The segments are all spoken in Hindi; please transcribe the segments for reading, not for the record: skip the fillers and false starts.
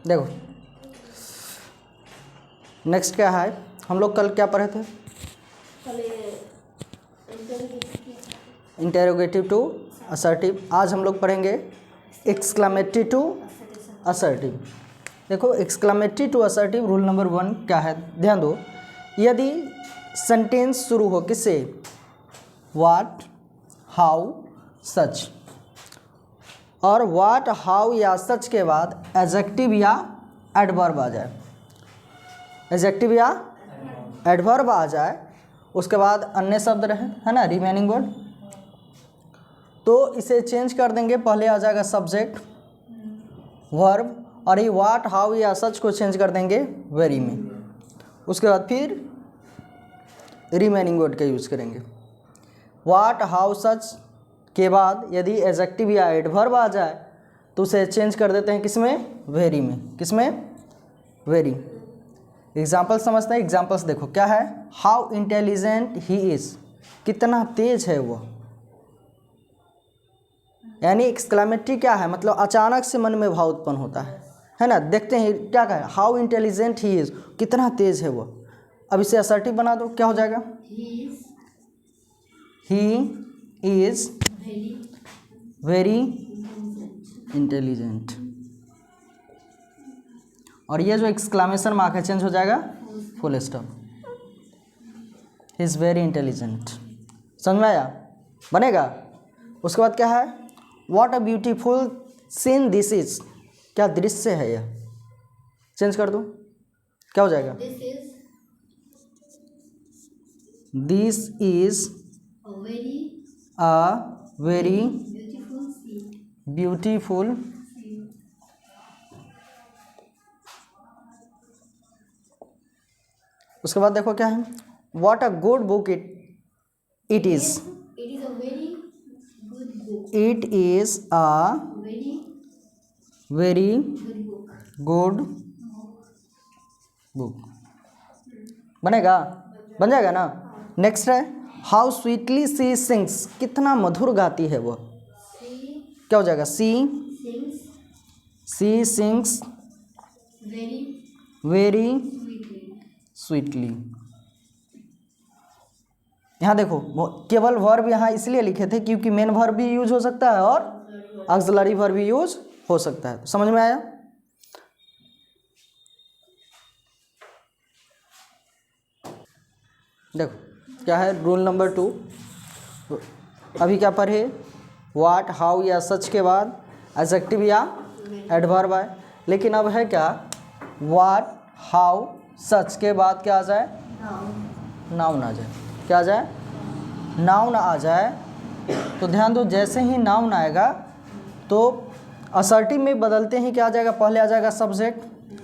देखो नेक्स्ट क्या है, हम लोग कल क्या पढ़े थे? Interrogative to assertive. आज हम लोग पढ़ेंगे एक्सक्लामेटरी टू असर्टिव। देखो exclamatory to assertive rule number 1 क्या है, ध्यान दो। यदि सेंटेंस शुरू हो किससे, व्हाट, हाउ, सच, और व्हाट, हाउ या सच के बाद एडजेक्टिव या एडवर्ब आ जाए, एडजेक्टिव या एडवर्ब आ जाए, उसके बाद अन्य शब्द रहे, है ना, रिमेनिंग वर्ड, तो इसे चेंज कर देंगे। पहले आ जाएगा सब्जेक्ट, वर्ब, और ये व्हाट, हाउ या सच को चेंज कर देंगे वेरी में। उसके बाद फिर रिमेनिंग वर्ड का यूज़ करेंगे। व्हाट, हाउ, सच के बाद यदि एडजेक्टिव या एडवर्ब आ जाए तो उसे चेंज कर देते हैं किसमें, वेरी में। किसमें, वेरी। एग्जाम्पल समझते हैं। एग्जाम्पल्स देखो क्या है, हाउ इंटेलिजेंट ही इज़, कितना तेज है वो। यानी एक्सक्लामेटरी क्या है, मतलब अचानक से मन में भाव उत्पन्न होता है ना। देखते हैं क्या कहा है, हाउ इंटेलिजेंट ही इज़, कितना तेज है वो। अब इसे असर्टिव बना दो, क्या हो जाएगा, ही इज़ वेरी इंटेलिजेंट, और ये जो एक्सक्लामेशन मार्क है चेंज हो जाएगा full stop, he is very intelligent. समझ में आया, बनेगा। उसके बाद क्या है, what a beautiful seen this is, क्या दृश्य है यह, चेंज कर दो, क्या हो जाएगा, this is a very beautiful उसके बाद देखो क्या है, what a good book it is, it is a very good book. बनेगा, बन जाएगा ना। नेक्स्ट है, हाउ स्वीटली सी सिंग्स, कितना मधुर गाती है वो, क्या हो जाएगा, सी सिंग्स वेरी स्वीटली। यहाँ देखो केवल वर्ब यहाँ इसलिए लिखे थे क्योंकि मेन वर्ब भी यूज हो सकता है और ऑक्सिलरी वर्ब भी यूज हो सकता है। समझ में आया। देखो क्या है, रूल नंबर 2। अभी क्या पढ़े, व्हाट, हाउ या सच के बाद एडजेक्टिव या एडवर्ब आए, लेकिन अब है क्या, व्हाट, हाउ, सच के बाद क्या आ जाए, नाउन आ जाए। क्या आ जाए, नाउन आ जाए। तो ध्यान दो, जैसे ही नाउन आएगा तो असर्टिव में बदलते ही क्या आ जाएगा, पहले आ जाएगा सब्जेक्ट,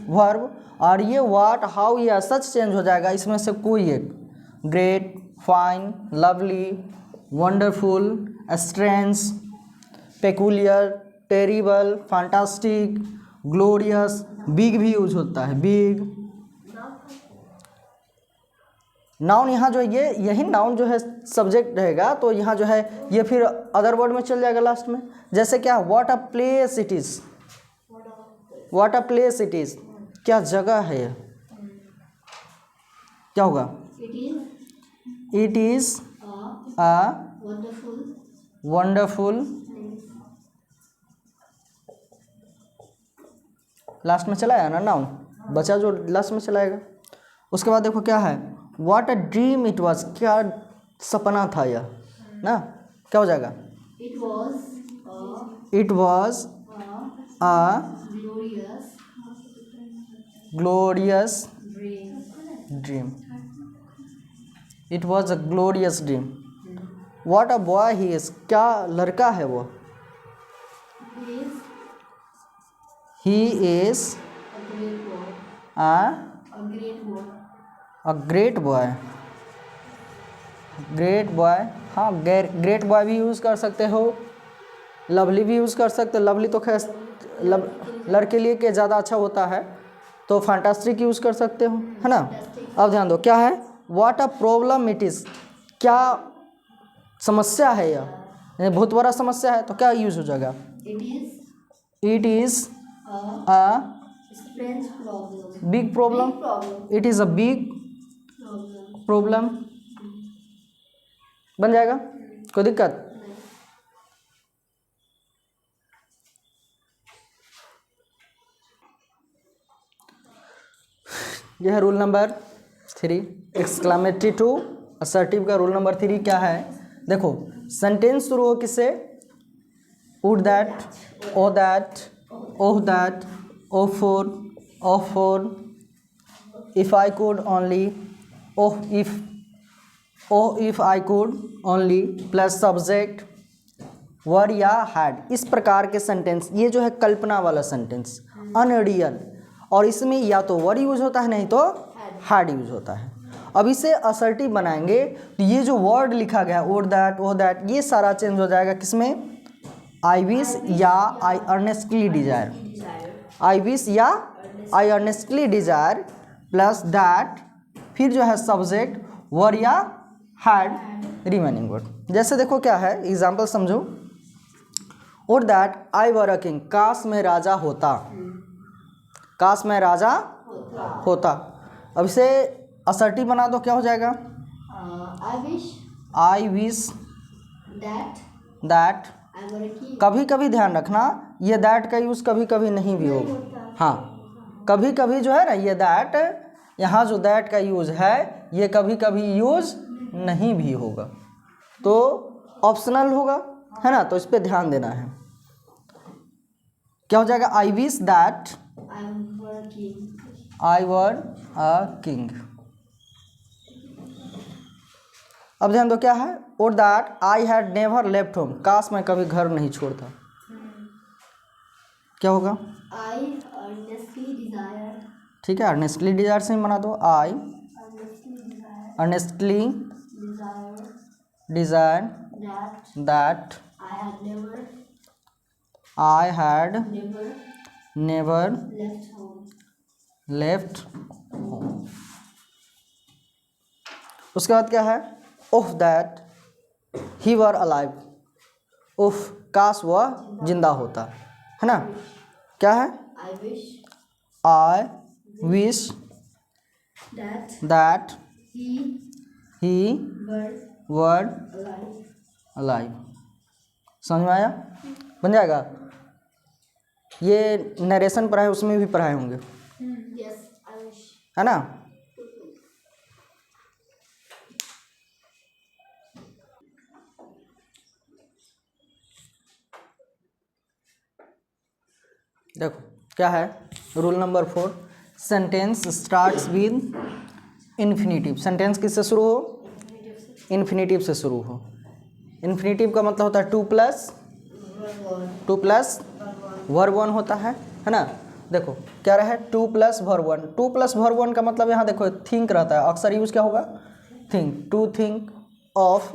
वर्ब, और ये व्हाट, हाउ या सच चेंज हो जाएगा इसमें से कोई एक, great, fine, lovely, wonderful, strange, peculiar, terrible, fantastic, glorious, big भी यूज होता है, बिग। नाउन यहाँ जो ये यही नाउन जो है सब्जेक्ट रहेगा, तो यहाँ जो है ये फिर अदर वर्ड में चल जाएगा लास्ट में। जैसे क्या, what a place it is, what a place it is, क्या जगह है यह, क्या होगा, it is a wonderful, last में चलाया ना नाउन, बचा जो लास्ट में चलाएगा। उसके बाद देखो क्या है, what a dream it was, क्या सपना था यह ना, क्या हो जाएगा, it was a glorious dream, it was a glorious dream. What a boy he is, क्या लड़का है वो, he is a great boy, great boy. हाँ, ग्रेट बॉय भी यूज़ कर सकते हो, लवली भी यूज़ कर सकते हो। लवली तो खैर लड़के लिए के ज़्यादा अच्छा होता है, तो फैंटास्टिक यूज़ कर सकते हो, है ना। अब ध्यान दो क्या है, what a problem it is, क्या समस्या है यह, बहुत बड़ा समस्या है, तो क्या यूज़ हो जाएगा, it is a Strange problem. Big problem, Big problem. It is a big Problem. Problem, बन जाएगा, कोई दिक्कत? यह है rule number 3 exclamatory to assertive का रूल नंबर 3 क्या है? देखो सेंटेंस शुरू हो किससे? Would that, O that, oh that, O for, if I could only, oh if I could only plus subject were या हैड। इस प्रकार के सेंटेंस, ये जो है कल्पना वाला सेंटेंस, अनरियल, और इसमें या तो वर यूज होता है नहीं तो हैड यूज होता है। अब इसे असर्टिव बनाएंगे तो ये जो वर्ड लिखा गया वुड दैट, ओह दैट, ये सारा चेंज हो जाएगा किसमें? आई विश या आई अर्नेस्टली डिजायर, आई विश या आई अर्नेस्टली डिजायर प्लस दैट, फिर जो है सब्जेक्ट वर या हैड रिमेनिंग वर्ड। जैसे देखो क्या है, एग्जाम्पल समझो। Would that I were a king, काश मैं राजा होता, काश मैं राजा होता। अब इसे असर्टिव बना दो, क्या हो जाएगा? I wish that. कभी कभी ध्यान रखना ये दैट का यूज़ कभी कभी नहीं भी होगा। हाँ, कभी कभी जो है ना ये दैट, यहाँ जो दैट का यूज़ है ये कभी कभी यूज़ नहीं भी होगा, तो ऑप्शनल होगा, है ना, तो इस पर ध्यान देना है। क्या हो जाएगा? I wish that I were a king. अब ध्यान दो क्या है? और that I had never left home, काश मैं कभी घर नहीं छोड़ता। क्या होगा? I earnestly desire. ठीक है, अर्नेस्टली डिजायर से ही बना दो। I earnestly desire that I had never left home. उसके बाद क्या है? Oh that he were alive, उफ काश वह जिंदा होता, है ना। क्या है? I wish that he were alive. समझ में आया? बन जाएगा। ये नरेशन पढ़ाए उसमें भी पढ़ाए होंगे, है ना। देखो क्या है rule number 4, sentence starts with infinitive. Sentence किससे शुरू हो? इन्फिनेटिव से शुरू हो। इन्फिनेटिव का मतलब होता है टू प्लस वर्ब वन होता है ना। देखो क्या रहा है? Two plus verb one. Two plus verb one का मतलब यहाँ देखो थिंक रहता है, अक्सर यूज क्या होगा? Think, to think of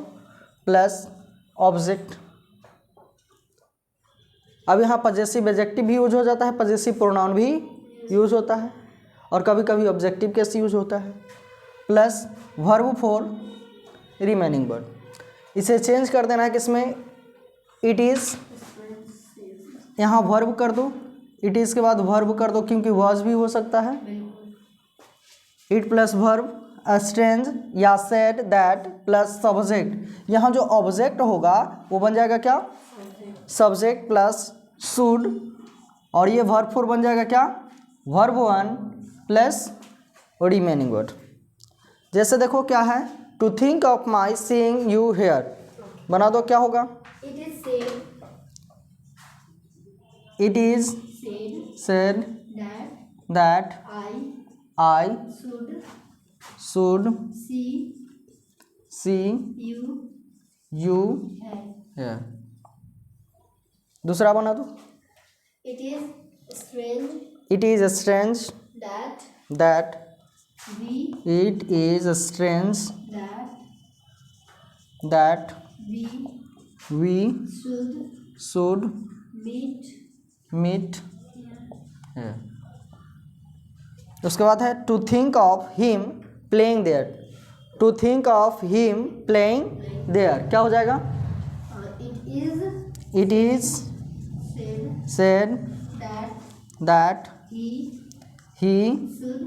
plus object. अब यहाँ पजेसिव एडजेक्टिव भी यूज हो जाता है, पजेसिव प्रोनाउन भी यूज होता है, और कभी कभी ऑब्जेक्टिव केस यूज होता है, plus verb for remaining word. इसे चेंज कर देना है किसमें? इट इज़, यहाँ वर्ब कर दो, इट इज़ के बाद वर्ब कर दो, क्योंकि वाज भी हो सकता है। इट प्लस वर्ब, स्ट्रेंज या सेड दैट प्लस सब्जेक्ट। यहाँ जो ऑब्जेक्ट होगा वो बन जाएगा क्या? सब्जेक्ट प्लस शुड, और ये वर्ब फोर बन जाएगा क्या? Verb one plus remaining word. जैसे देखो क्या है? To think of my seeing you here, बना दो, क्या होगा? It is said that I should see you here. दूसरा बना दो। It is strange that it is strange that we should meet here। उसके बाद है to think of him playing there. To think of him playing there क्या हो जाएगा? It is said that he should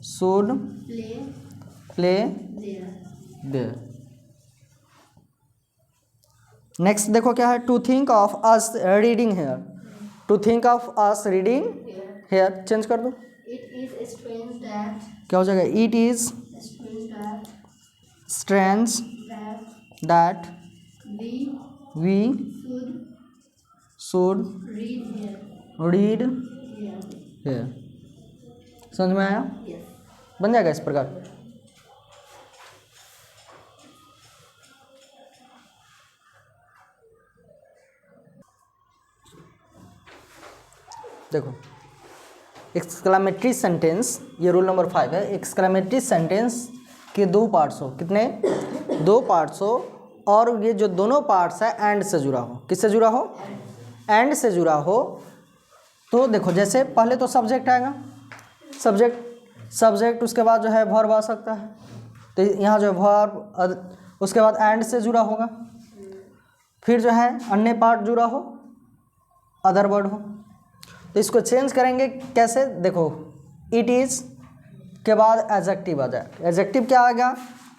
should play play there. There. Next देखो क्या है, to think of us reading here, to think of us reading Here. Here change कर दो, It is strange that क्या हो जाएगा, it is strange that strange that that we we should should read here. Read Here. Hair. समझ में आया, Yes. बन जाएगा इस प्रकार। देखो एक्सक्लामेटरी सेंटेंस, ये रूल नंबर 5 है। एक्सक्लामेटरी सेंटेंस के दो पार्ट्स हो, कितने, दो पार्ट्स हो, और ये जो दोनों पार्ट्स है एंड से जुड़ा हो, किससे जुड़ा हो, एंड से जुड़ा हो। तो देखो जैसे पहले तो सब्जेक्ट आएगा, सब्जेक्ट उसके बाद जो है वर्ब आ सकता है, तो यहाँ जो है वर्ब, उसके बाद एंड से जुड़ा होगा, फिर जो है अन्य पार्ट जुड़ा हो, अदर वर्ड हो। तो इसको चेंज करेंगे कैसे, देखो इट इज़ के बाद एडजेक्टिव आ जाए, एडजेक्टिव क्या आएगा,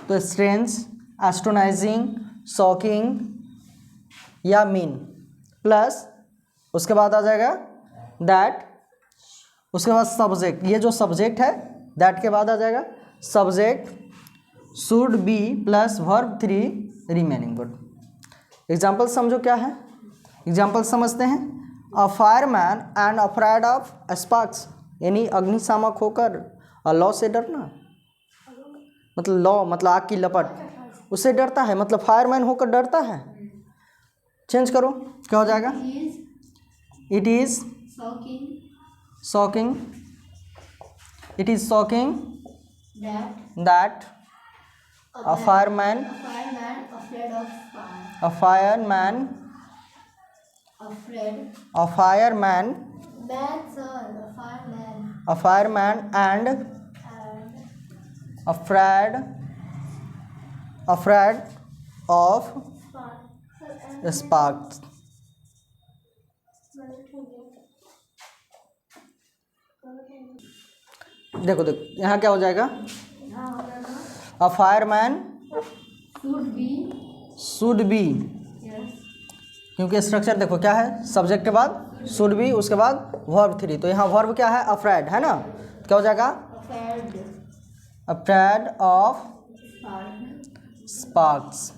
तो स्ट्रेंज, एस्टोनाइजिंग, शॉकिंग या मीन, प्लस उसके बाद आ जाएगा दैट, उसके बाद सब्जेक्ट, ये जो सब्जेक्ट है दैट के बाद आ जाएगा subject, should be plus verb 3 remaining word. Example समझो क्या है, एग्जाम्पल समझते हैं। A fireman and afraid of sparks, यानी अग्निशामक होकर लौ से डरना, मतलब लौ मतलब आग की लपट, उससे डरता है, मतलब फायरमैन होकर डरता है। चेंज करो क्या हो जाएगा, Is it is shocking shocking, it is shocking that that a fireman afraid of fire. a fireman Afraid. a fireman Man, sir. A fireman. a fireman and And afraid of fire. sparks। देखो देखो यहाँ क्या हो जाएगा, a fireman Should be. Should be, Yes. क्योंकि स्ट्रक्चर देखो क्या है, सब्जेक्ट के बाद शुड बी, उसके बाद वर्ब 3, तो यहाँ वर्ब क्या है, अफ्रेड है ना, क्या हो जाएगा, Afraid. Afraid of Fire. Sparks,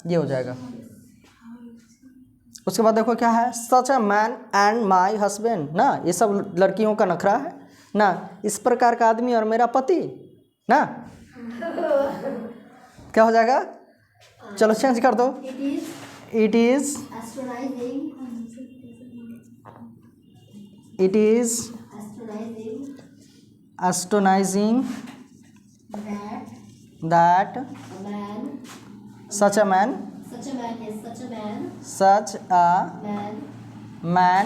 ये हो जाएगा। उसके बाद देखो क्या है, such a man and my husband ना, ये सब लड़कियों का नखरा है ना, इस प्रकार का आदमी और मेरा पति ना, क्या हो जाएगा, चलो चेंज कर दो, It is it is astonishing. It is Astonishing astonishing that that a man, such a man such a man is such a man, such a man man,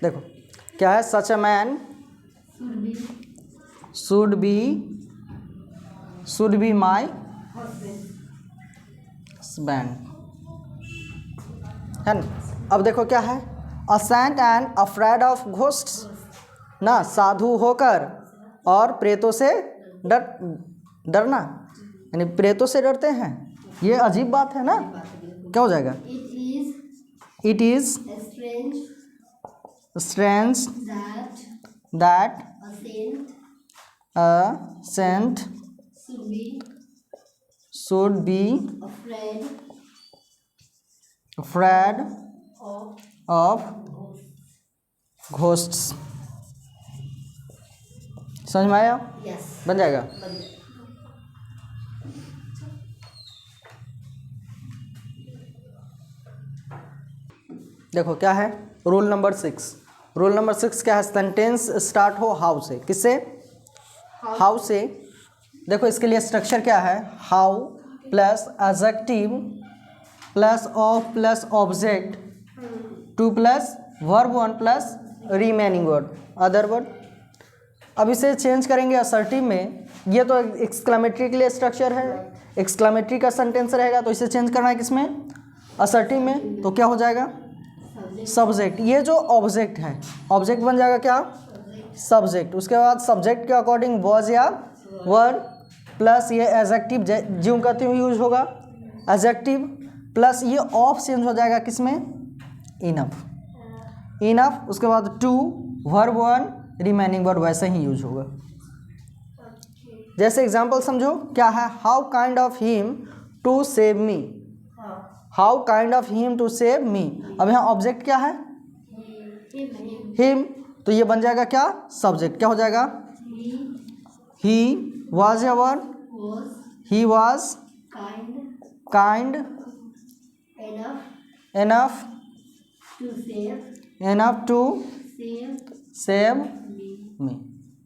देखो क्या है, such a man should be should be my husband. Husband, है ना। अब देखो क्या है, a saint and afraid of ghosts ना, साधु होकर और प्रेतों से डरना, यानी प्रेतों से डरते हैं, ये अजीब बात है ना, क्या हो जाएगा, It is it is strange strange that that a saint a saint should be should be afraid अफ्रेड of ऑफ घोस्ट्स। समझ में आया, yes. बन जाएगा। देखो क्या है, रूल नंबर 6, रूल नंबर 6 क्या है, सेंटेंस स्टार्ट हो हाउ से, किससे, हाउ से। देखो इसके लिए स्ट्रक्चर क्या है, how plus adjective plus of plus object 2 plus verb 1 plus remaining word other word. अब इसे चेंज करेंगे असर्टिव में, ये तो एक्सक्लामेटरी के लिए स्ट्रक्चर है, एक्सक्लामेटरी का सेंटेंस रहेगा, तो इसे चेंज करना है किसमें, असर्टिव में, तो क्या हो जाएगा, सब्जेक्ट, ये जो ऑब्जेक्ट है, ऑब्जेक्ट बन जाएगा क्या, सब्जेक्ट। उसके बाद सब्जेक्ट के अकॉर्डिंग वॉज या वर प्लस ये एडजेक्टिव ज्यों कहते हुए यूज होगा एडजेक्टिव प्लस ये ऑफ चेंज हो जाएगा किसमें, इनफ, इनफ। उसके बाद to verb one remaining word वैसे ही यूज होगा। जैसे एग्जांपल समझो क्या है, how kind of him to save me, how kind of him to save me. अब यहाँ ऑब्जेक्ट क्या है, हिम, तो ये बन जाएगा क्या, सब्जेक्ट। क्या हो जाएगा, ही वॉज या were, he was kind enough to save me.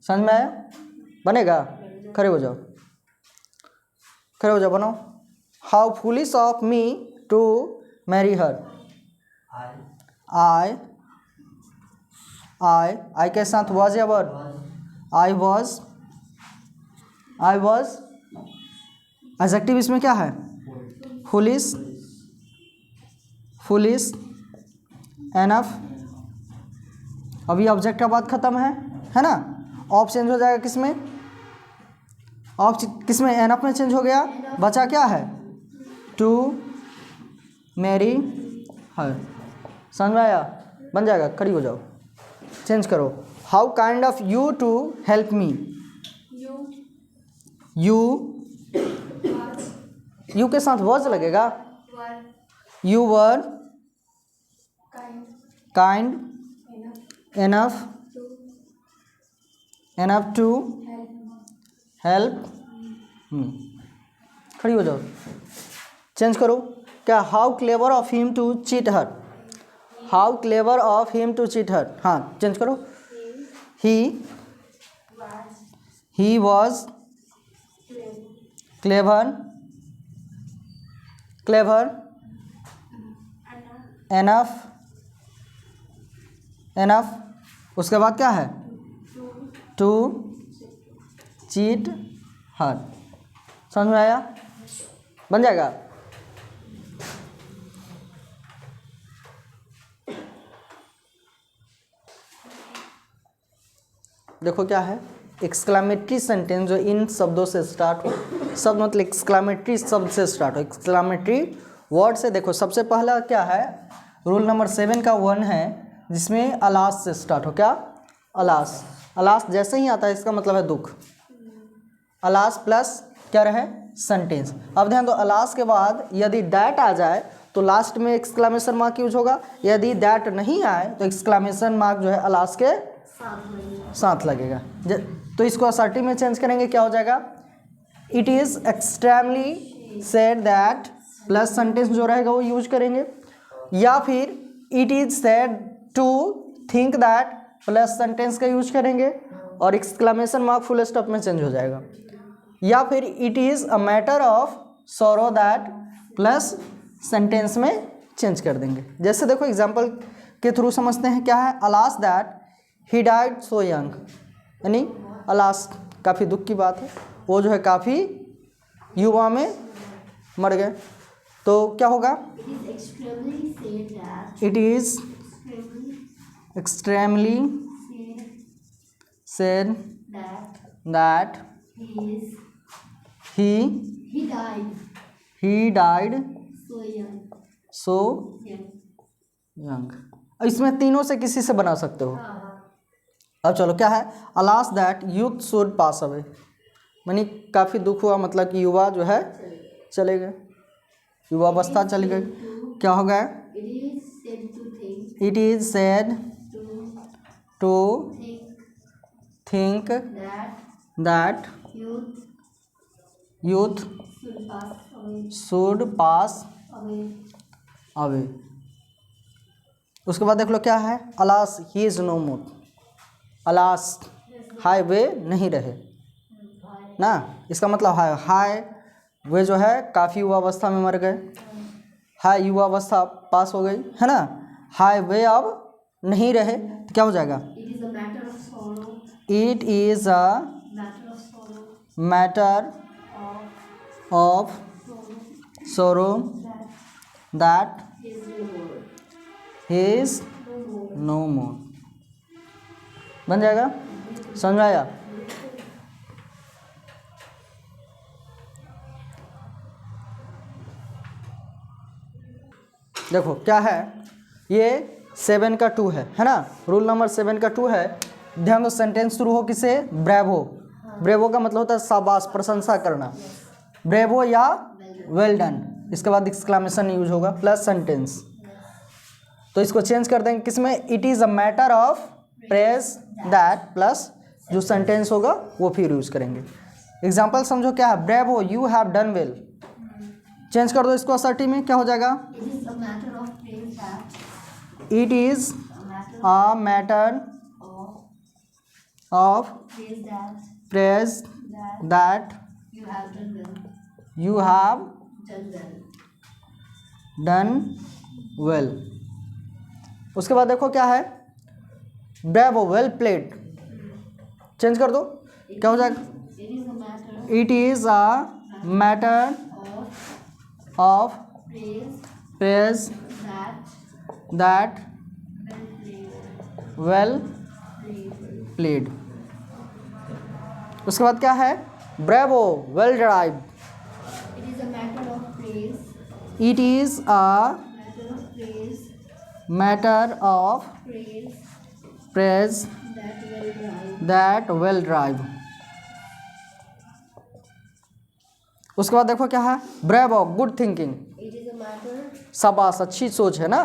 समझ में आया, बनेगा, खड़े हो जाओ, खड़े हो जाओ, बनाओ। How foolish of me to marry her, I के साथ वॉज या वर, आई वॉज एडजेक्टिव इसमें क्या है, फुलिश एनफ। अभी ऑब्जेक्ट का बात खत्म है ना। ऑफ चेंज हो जाएगा किसमें, ऑफ किसमें, एनफ में चेंज हो गया, बचा क्या है, टू मैरी हर। समझ में आया, बन जाएगा, खड़ी हो जाओ, चेंज करो। How kind of you to help me, you के साथ वॉज लगेगा, you were kind enough to help me. खड़ी हो जाओ, चेंज करो। क्या, how clever of him to cheat her, how clever of him to cheat her. हाँ, चेंज करो, ही वॉज क्लेवर एनफ। उसके बाद क्या है, टू चीट हर। समझ में आया, बन जाएगा। देखो क्या है, एक्सक्लामेटरी सेंटेंस जो इन शब्दों से स्टार्ट हो, शब्द मतलब एक्सक्लामेटरी शब्द से स्टार्ट हो, एक्सक्लामेटरी वर्ड से। देखो सबसे पहला क्या है, रूल नंबर 7 का 1 है जिसमें अलास से स्टार्ट हो। क्या, अलास, अलास जैसे ही आता है इसका मतलब है दुख। अलास प्लस क्या रहे, सेंटेंस। अब ध्यान दो, अलास के बाद यदि दैट आ जाए तो लास्ट में एक्सक्लामेशन मार्क यूज होगा, यदि दैट नहीं आए तो एक्सक्लामेशन मार्क जो है अलास के साथ लगेगा। तो इसको असर्टिव में चेंज करेंगे, क्या हो जाएगा, it is extremely sad that plus sentence जो रहेगा वो यूज करेंगे, या फिर it is sad to think that plus sentence का यूज करेंगे और एक्सक्लामेशन मार्क फुल स्टॉप में चेंज हो जाएगा, या फिर it is a matter of sorrow that plus sentence में चेंज कर देंगे। जैसे देखो एग्जांपल के थ्रू समझते हैं। क्या है, alas that he died so young, यानी अलास काफ़ी दुख की बात है, वो जो है काफ़ी युवा में मर गए। तो क्या होगा, it is extremely sad that he died so young। इसमें तीनों से किसी से बना सकते हो। अब चलो क्या है, alas that youth should pass away, यानी काफ़ी दुख हुआ, मतलब कि युवा जो है चले गए, युवावस्था चली गई। क्या हो गया, it is sad to think that youth should pass away. उसके बाद देख लो क्या है, alas he is no more, alas हाईवे नहीं रहे ना, इसका मतलब हाई वे जो है काफ़ी युवावस्था में मर गए, हाई युवावस्था पास हो गई है ना, हाई वे अब नहीं रहे, तो क्या हो जाएगा, it is a matter of sorrow that his no more. बन जाएगा, समझ में आया? देखो क्या है, ये 7 का 2 है ना, रूल नंबर 7 का 2 है। ध्यान दो, सेंटेंस शुरू हो किसे? ब्रेवो। ब्रेवो का मतलब होता है शाबाश, प्रशंसा करना। ब्रेवो या वेल डन, इसके बाद एक्सक्लामेशन यूज होगा प्लस सेंटेंस। तो इसको चेंज कर देंगे किसमें? It is a matter of praise that plus जो सेंटेंस होगा वो फिर यूज करेंगे। एग्जाम्पल समझो क्या है, bravo you have done well. Change कर दो इसको असर्टिव में, क्या हो जाएगा? It is a matter it is a matter of praise that of praise that praise that you have done well. You have Done well. Done well. उसके बाद देखो क्या है, ब्रेवो वेल प्लेड। चेंज कर दो, क्या हो जाएगा? It is a matter it is a matter of of praise praise that that well well played. Played. Played. उसके बाद क्या है, bravo well drive. It is a matter of praise. It is a Matter of praise. Matter of Praise praise that well drive. That well drive. उसके बाद देखो क्या है, bravo good thinking. It is a matter. शाबाश, अच्छी सोच है ना,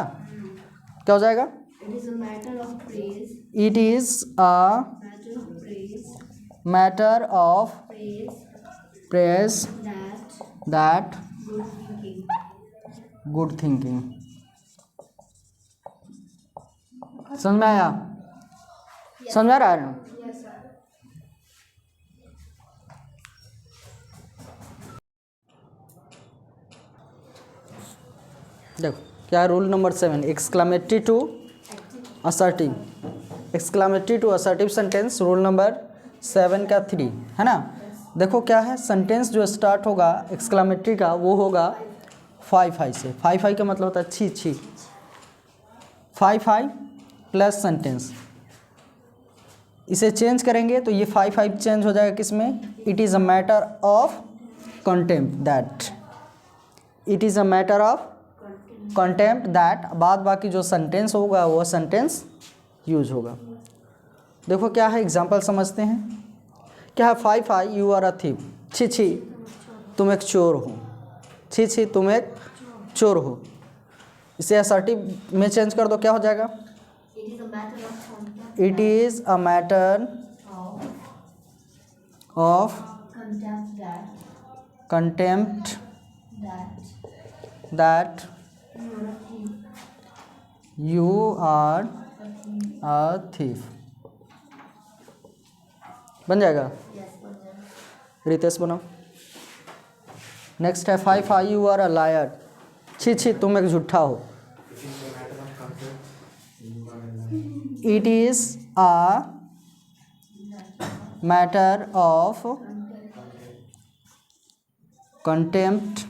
क्या हो जाएगा? It is a matter of praise. It is a Matter of praise. Matter of Praise praise that that good thinking. Good thinking. समझ में आया? समझ में आ रहा है ना? Yes, sir. देखो क्या है, rule number 7, exclamatory to assertive. Exclamatory to assertive sentence rule number 7 का 3 है ना। देखो क्या है, सेंटेंस जो स्टार्ट होगा एक्सक्लामेटरी का वो होगा 5 से। 5 का मतलब होता है छी छी। 5 प्लस सेंटेंस, इसे चेंज करेंगे तो ये 5 चेंज हो जाएगा किसमें? It is a matter of contempt that. It is a matter of contempt that, बाद बाकी जो सेंटेंस होगा वो सेंटेंस यूज होगा। देखो क्या है, एग्जांपल समझते हैं। क्या है, 5 यू आर अ थीफ। छी छी तुम एक चोर हो। छी छी तुम एक चोर हो। इसे असर्टिव में चेंज कर दो, क्या हो जाएगा? It is a matter of contempt. It is a matter Of of contempt that contempt that that you are a thief. You are a thief. बन जाएगा? Yes, Panjab. रितेश बनाओ। नेक्स्ट है 5 यू आर अ लायर। छी छी तुम एक झूठा हो। It is a matter of contempt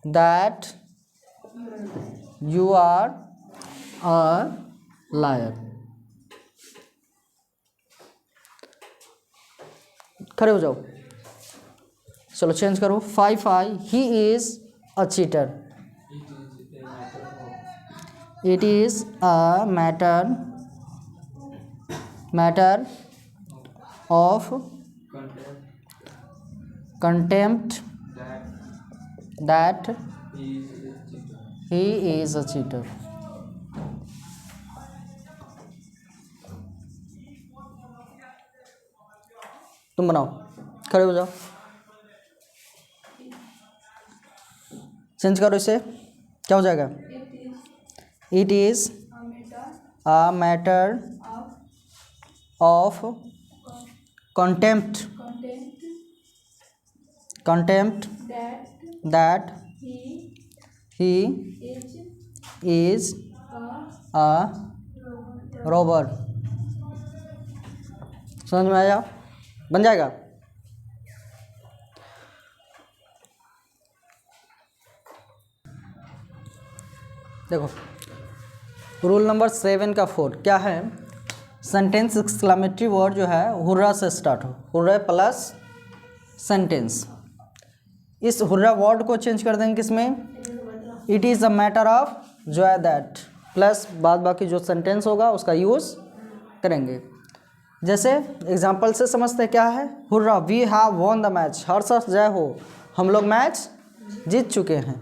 that you are a liar. खड़े हो जाओ, चलो चेंज करो। 5 he is a cheater. It is a matter of contempt that he is a cheater. तुम बनाओ, खड़े हो जाओ, चेंज करो इसे, क्या हो जाएगा? It is a matter of contempt that he is a robber. समझ में आया? बन जाएगा? देखो रूल नंबर 7 का 4 क्या है, सेंटेंस एक्सक्लामेटरी वर्ड जो है हुर्रा से स्टार्ट हो, हुर्रा प्लस सेंटेंस। इस हुर्रा वर्ड को चेंज कर देंगे किसमें, it is a matter of joy that plus बाद बाकी जो सेंटेंस होगा उसका यूज़ करेंगे। जैसे एग्जाम्पल से समझते क्या है, hurrah we have won the match, हर्ष जय हो, हम लोग मैच जीत चुके हैं।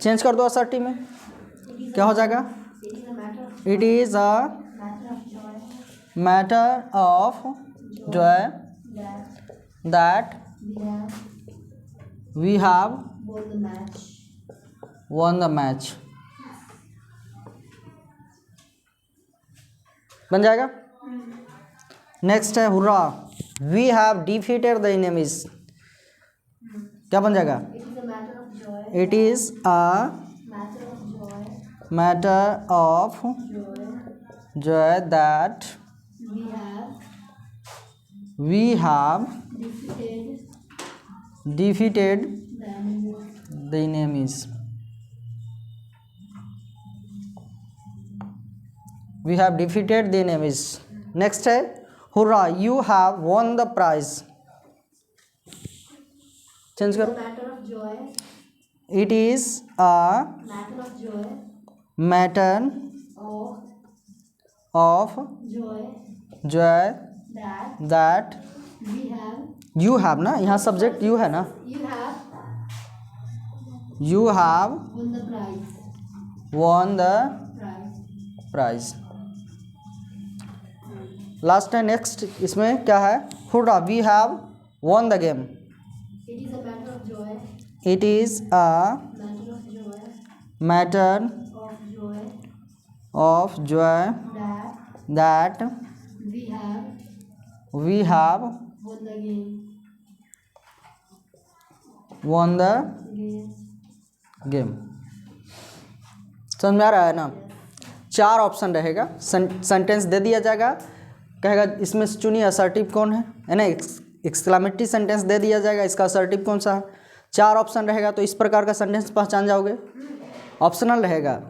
चेंज कर दो असर्टिव में, क्या हो जाएगा, it is a matter of joy that we have won the match। बन जाएगा। नेक्स्ट है hurrah we have defeated the enemies, क्या बन जाएगा, it is a matter of joy that we have defeated the enemies. We have defeated the enemies। Next है hurrah you have won the prize, change करो, it is a matter of joy that you have, ना यहाँ सब्जेक्ट यू है ना, you have won the prize. Last है नेक्स्ट, इसमें क्या है, hurrah we have won the game, it is a matter of joy that we have won the game. समझ में आ रहा है ना। 4 ऑप्शन रहेगा, सेंटेंस दे दिया जाएगा, कहेगा इसमें से चुनिए असर्टिव कौन है ना, एक्सक्लामेटरी सेंटेंस दे दिया जाएगा, इसका असर्टिव कौन सा है। 4 ऑप्शन रहेगा, तो इस प्रकार का सेंटेंस पहचान जाओगे। ऑप्शनल रहेगा,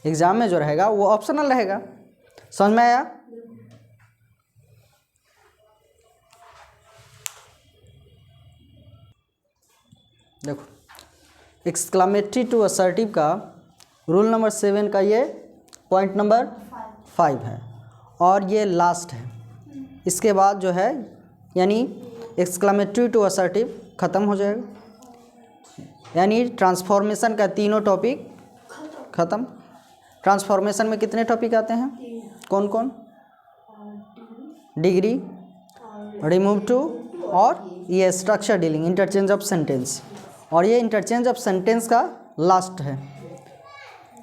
एग्जाम में जो रहेगा वो ऑप्शनल रहेगा। समझ में आया। देखो एक्सक्लामेटरी टू असर्टिव का रूल नंबर 7 का ये पॉइंट नंबर 5 है और ये लास्ट है। इसके बाद जो है यानी एक्सक्लामेटरी टू असर्टिव ख़त्म हो जाएगा, यानी ट्रांसफॉर्मेशन का तीनों टॉपिक ख़त्म। ट्रांसफॉर्मेशन में कितने टॉपिक आते हैं, कौन कौन, डिग्री, रिमूव टू और ये structure dealing, interchange of sentence, और ये इंटरचेंज ऑफ सेंटेंस का लास्ट है।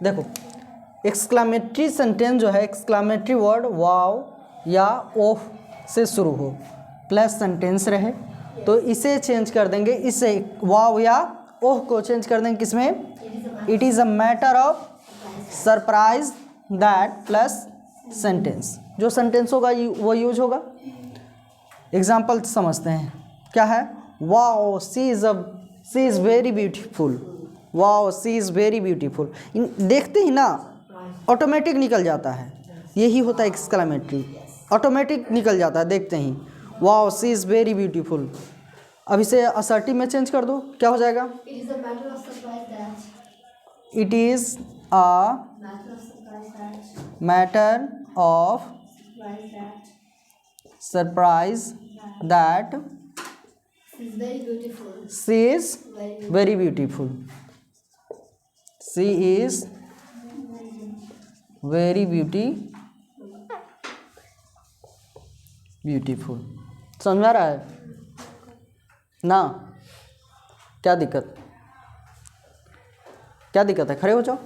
देखो एक्सक्लामेटरी सेंटेंस जो है, एक्सक्लामेटरी वर्ड वाव या ओह से शुरू हो प्लस सेंटेंस रहे तो इसे चेंज कर देंगे, इसे वाव या ओह को चेंज कर देंगे किसमें, it is a matter of surprise that plus sentence. जो सेंटेंस होगा वो यूज होगा। एग्जाम्पल समझते हैं, क्या है, wow she is very beautiful, wow she is very beautiful. देखते ही ना ऑटोमेटिक निकल जाता है, यही होता है एक्सक्लामेटरी, ऑटोमेटिक निकल जाता है देखते ही, wow she is very beautiful. अब इसे असर्टिव में चेंज कर दो, क्या हो जाएगा, it is a matter of surprise that she is very beautiful, she is very beautiful. समझ में आ रहा है ना, क्या दिक्कत है, खड़े हो जाओ,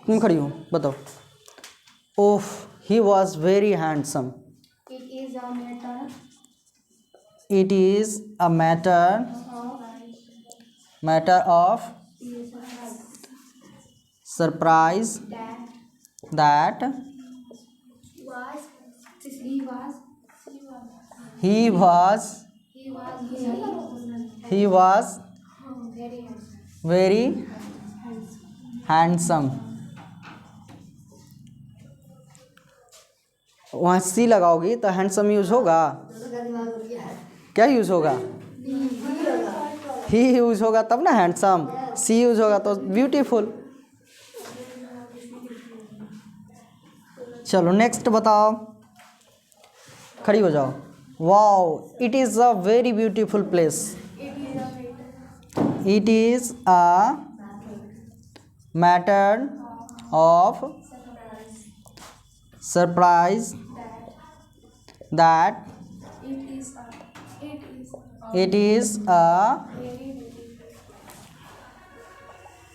क्यों खड़ी हो बताओ। Oh he was very handsome, it is a matter of surprise that he was very handsome, वहाँ सी लगाओगी तो हैंडसम यूज होगा, क्या यूज होगा, ही यूज होगा तब ना हैंडसम, सी यूज होगा तो ब्यूटीफुल। चलो नेक्स्ट बताओ, खड़ी हो जाओ। Wow, it is a very beautiful place, it is a matter of surprise that it is a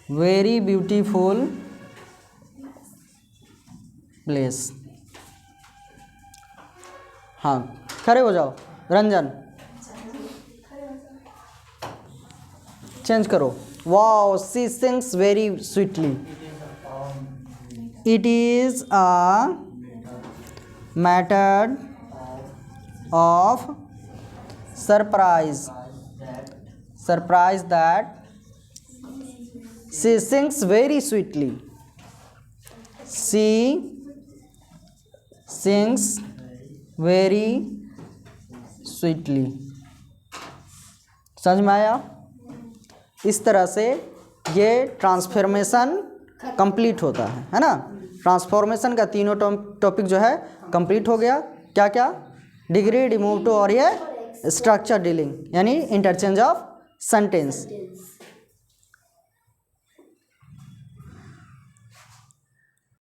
very beautiful place। हाँ, खड़े हो जाओ। रंजन, चेंज करो। Wow, she sings very sweetly, it is a matter of surprise that she sings very sweetly, she sings very sweetly। समझ में आया? इस तरह से ये ट्रांसफॉर्मेशन कंप्लीट होता है ना। ट्रांसफॉर्मेशन का तीनों टॉपिक जो है कंप्लीट हो गया। क्या क्या? डिग्री, रिमूव टू और ये स्ट्रक्चर डीलिंग यानी इंटरचेंज ऑफ सेंटेंस।